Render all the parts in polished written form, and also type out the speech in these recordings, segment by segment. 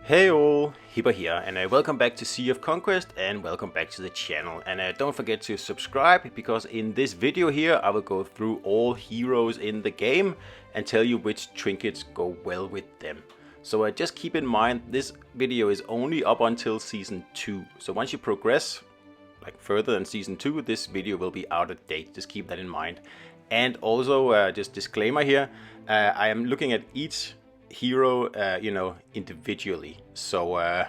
Hey all, Hipper here, and welcome back to Sea of Conquest, and welcome back to the channel. And don't forget to subscribe, because in this video here I will go through all heroes in the game and tell you which trinkets go well with them. So just keep in mind, this video is only up until Season 2. So once you progress like further than Season 2, this video will be out of date. Just keep that in mind. And also, just disclaimer here, I am looking at each hero individually. So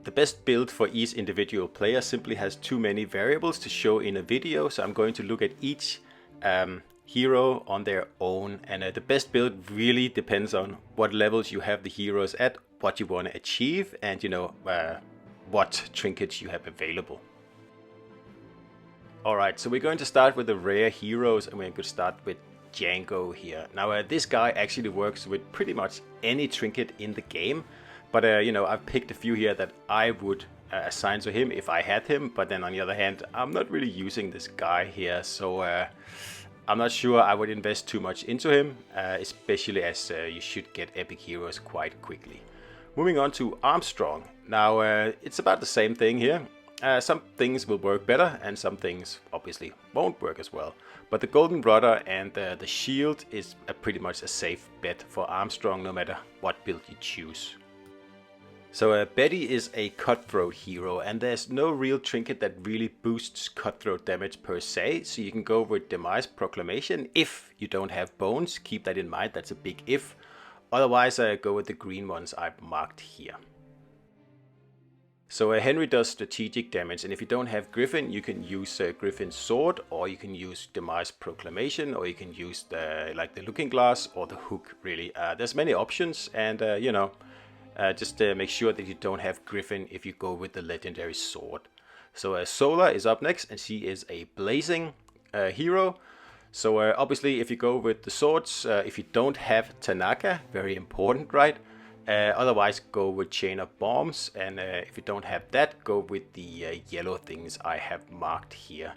the best build for each individual player simply has too many variables to show in a video, so I'm going to look at each hero on their own, and the best build really depends on what levels you have the heroes at, what you want to achieve, and what trinkets you have available. Alright, so we're going to start with the rare heroes, and we're going to start with Django here. Now this guy actually works with pretty much any trinket in the game, but I've picked a few here that I would assign to him if I had him, but then on the other hand, I'm not really using this guy here, so I'm not sure I would invest too much into him, especially as you should get epic heroes quite quickly. Moving on to Armstrong. Now it's about the same thing here. Some things will work better and some things obviously won't work as well. But the Golden Rudder and the Shield is pretty much a safe bet for Armstrong no matter what build you choose. So Betty is a cutthroat hero, and there's no real trinket that really boosts cutthroat damage per se, so you can go with Demise Proclamation if you don't have bones. Keep that in mind, that's a big if. Otherwise go with the green ones I've marked here. So Henry does strategic damage, and if you don't have Griffin, you can use Griffin's Sword, or you can use Demise Proclamation, or you can use the Looking Glass or the Hook, really. There's many options, and just make sure that you don't have Griffin if you go with the Legendary Sword. So Sola is up next, and she is a blazing hero. So obviously if you go with the swords, if you don't have Tanaka, very important, right? Otherwise go with Chain of Bombs, and if you don't have that, go with the yellow things I have marked here.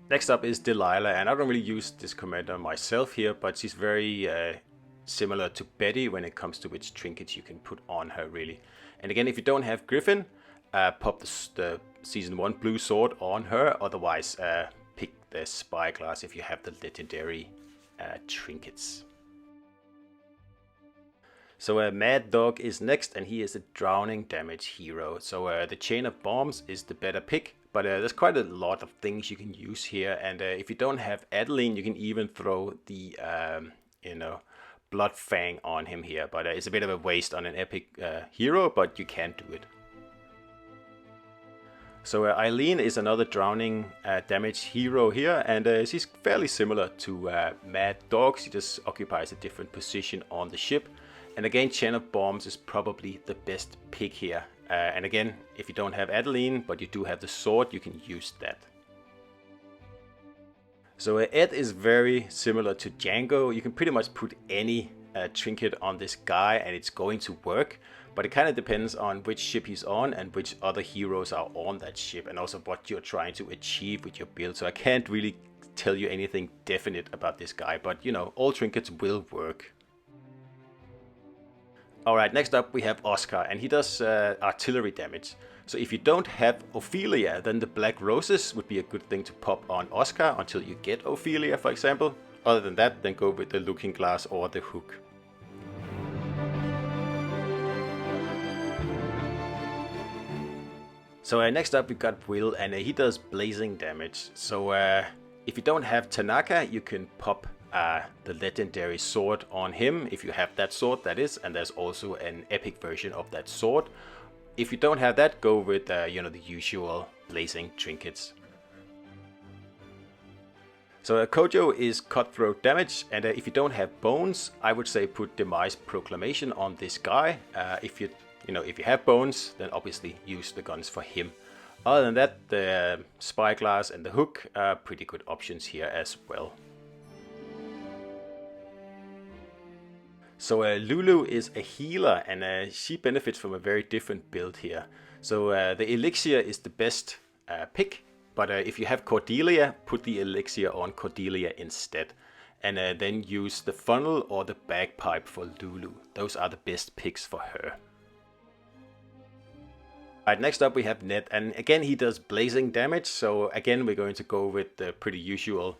Next up is Delilah, and I don't really use this commander myself here, but she's very similar to Betty when it comes to which trinkets you can put on her, really. And again, if you don't have Griffin, pop the Season 1 blue sword on her, otherwise pick the Spyglass if you have the legendary trinkets. So Mad Dog is next, and he is a drowning damage hero. So the Chain of Bombs is the better pick, but there's quite a lot of things you can use here. And if you don't have Adeline, you can even throw the Blood Fang on him here. But it's a bit of a waste on an epic hero, but you can do it. So Eileen is another drowning damage hero here, and she's fairly similar to Mad Dog. She just occupies a different position on the ship. And again, Chain of Bombs is probably the best pick here. And again, if you don't have Adeline, but you do have the sword, you can use that. So Ed is very similar to Django. You can pretty much put any trinket on this guy and it's going to work. But it kind of depends on which ship he's on and which other heroes are on that ship, and also what you're trying to achieve with your build. So I can't really tell you anything definite about this guy, but all trinkets will work. Alright, next up we have Oscar, and he does artillery damage. So if you don't have Ophelia, then the Black Roses would be a good thing to pop on Oscar until you get Ophelia, for example. Other than that, then go with the Looking Glass or the Hook. So next up we got Will, and he does blazing damage. So if you don't have Tanaka, you can pop the legendary sword on him, if you have that sword, that is, and there's also an epic version of that sword. If you don't have that, go with the usual blazing trinkets. So Kojo is cutthroat damage, and if you don't have bones, I would say put Demise Proclamation on this guy. If you have bones, then obviously use the guns for him. Other than that, the Spyglass and the Hook are pretty good options here as well. So Lulu is a healer, and she benefits from a very different build here. So the Elixir is the best pick, but if you have Cordelia, put the Elixir on Cordelia instead. and then use the funnel or the bagpipe for Lulu. Those are the best picks for her. Alright, next up we have Ned, and again he does blazing damage, so again we're going to go with the pretty usual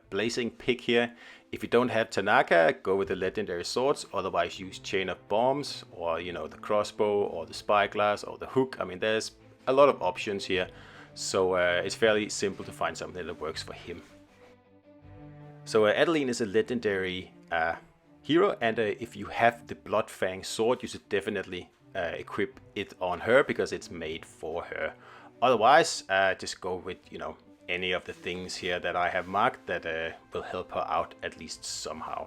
blazing pick here. If you don't have Tanaka, go with the legendary swords, otherwise use Chain of Bombs, or you know, the crossbow, or the spyglass, or the hook. I mean, there's a lot of options here, so it's fairly simple to find something that works for him. So Adeline is a legendary hero, and if you have the Bloodfang sword, you should definitely equip it on her, because it's made for her. Otherwise, just go with, you know, any of the things here that I have marked that will help her out at least somehow.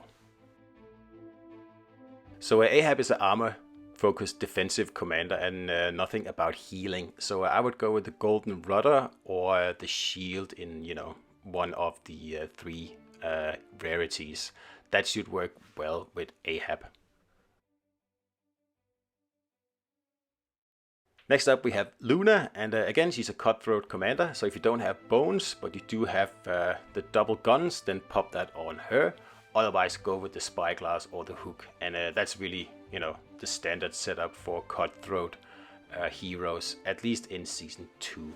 So Ahab is an armor focused defensive commander and nothing about healing. So I would go with the golden rudder or the shield in, you know, one of the three rarities. That should work well with Ahab. Next up we have Luna, and again she's a cutthroat commander, so if you don't have bones but you do have the double guns, then pop that on her. Otherwise go with the spyglass or the hook, and that's really, you know, the standard setup for cutthroat heroes, at least in Season 2.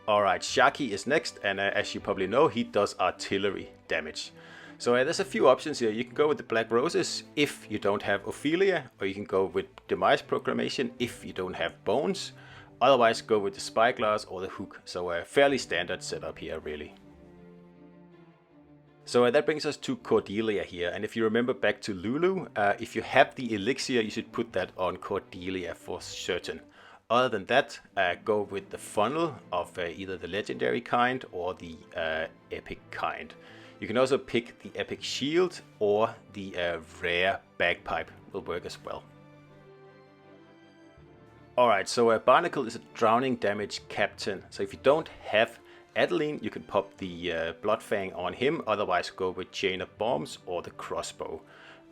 Alright, Shaki is next, and as you probably know, he does artillery damage. So there's a few options here. You can go with the Black Roses if you don't have Ophelia, or you can go with Demise Proclamation if you don't have bones. Otherwise go with the Spyglass or the Hook. So a fairly standard setup here, really. So that brings us to Cordelia here, and if you remember back to Lulu, if you have the Elixir, you should put that on Cordelia for certain. Other than that, go with the funnel of either the legendary kind or the epic kind. You can also pick the epic shield, or the rare bagpipe will work as well. Alright, so Barnacle is a drowning damage captain. So if you don't have Adeline, you can pop the Bloodfang on him. Otherwise go with Chain of Bombs or the crossbow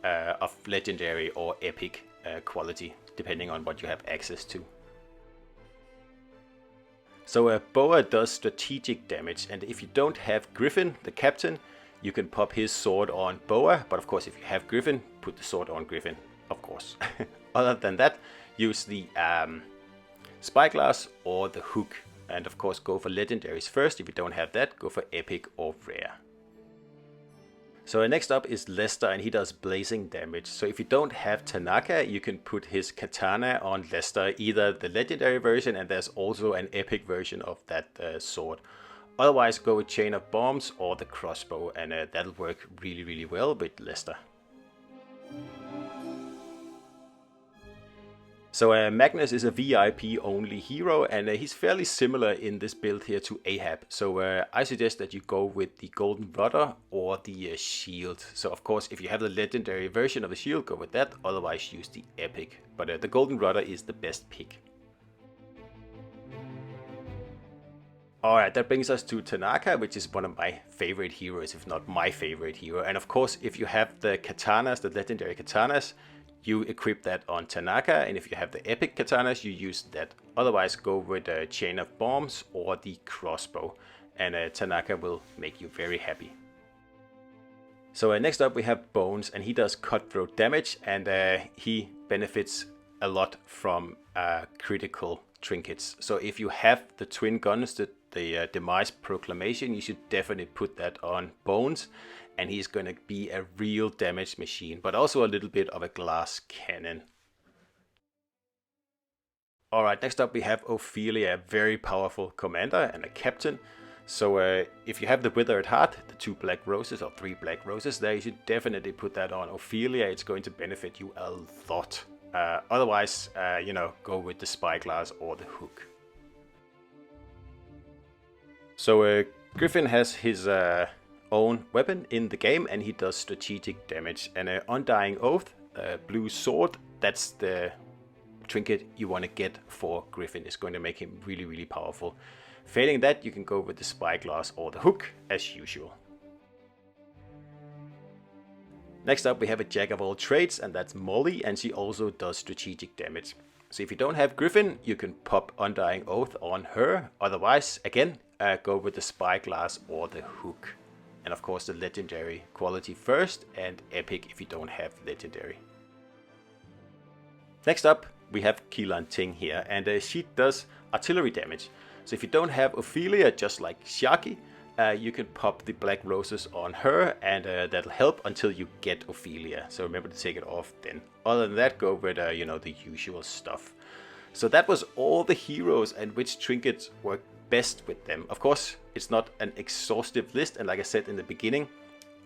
of legendary or epic quality, depending on what you have access to. So Boa does strategic damage, and if you don't have Griffin, the captain, you can pop his sword on Boa, but of course if you have Griffin, put the sword on Griffin, of course. Other than that, use the Spyglass or the Hook, and of course go for legendaries first. If you don't have that, go for epic or rare. So next up is Lester, and he does blazing damage. So if you don't have Tanaka, you can put his katana on Lester, either the legendary version, and there's also an epic version of that sword. Otherwise go with Chain of Bombs or the crossbow, and that'll work really, really well with Lester. So Magnus is a VIP only hero, and he's fairly similar in this build here to Ahab. So I suggest that you go with the golden rudder or the shield. So of course if you have the legendary version of the shield, go with that, otherwise use the epic. But the golden rudder is the best pick. Alright, that brings us to Tanaka, which is one of my favorite heroes, if not my favorite hero. And of course if you have the katanas, the legendary katanas, you equip that on Tanaka, and if you have the epic katanas, you use that. Otherwise go with a Chain of Bombs or the crossbow, and Tanaka will make you very happy. So next up we have Bones, and he does cutthroat damage, and he benefits a lot from critical trinkets. So if you have the twin guns, the Demise Proclamation, you should definitely put that on Bones, and he's going to be a real damage machine, but also a little bit of a glass cannon. Alright, next up we have Ophelia, a very powerful commander and a captain. So if you have the Withered Heart, the 2 Black Roses or 3 Black Roses there, you should definitely put that on Ophelia. It's going to benefit you a lot. Otherwise, you know, go with the Spyglass or the Hook. So Griffin has his own weapon in the game, and he does strategic damage. And Undying Oath, blue sword, that's the trinket you want to get for Griffin. It's going to make him really, really powerful. Failing that, you can go with the Spyglass or the Hook as usual. Next up we have a jack of all trades, and that's Molly, and she also does strategic damage. So if you don't have Griffin, you can pop Undying Oath on her. Otherwise, again, go with the spyglass or the hook. And of course the legendary quality first, and epic if you don't have legendary. Next up, we have Keelan Ting here, and she does artillery damage. So if you don't have Ophelia, just like Shaki, you can pop the black roses on her, and that'll help until you get Ophelia. So remember to take it off then. Other than that, go with you know, the usual stuff. So that was all the heroes and which trinkets work best with them. Of course, it's not an exhaustive list, and like I said in the beginning,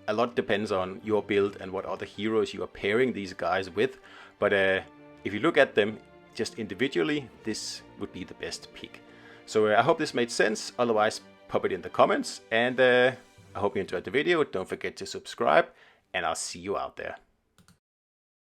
a lot depends on your build and what other heroes you are pairing these guys with. But if you look at them just individually, this would be the best pick. So I hope this made sense. Otherwise, pop it in the comments, and I hope you enjoyed the video. Don't forget to subscribe, and I'll see you out there.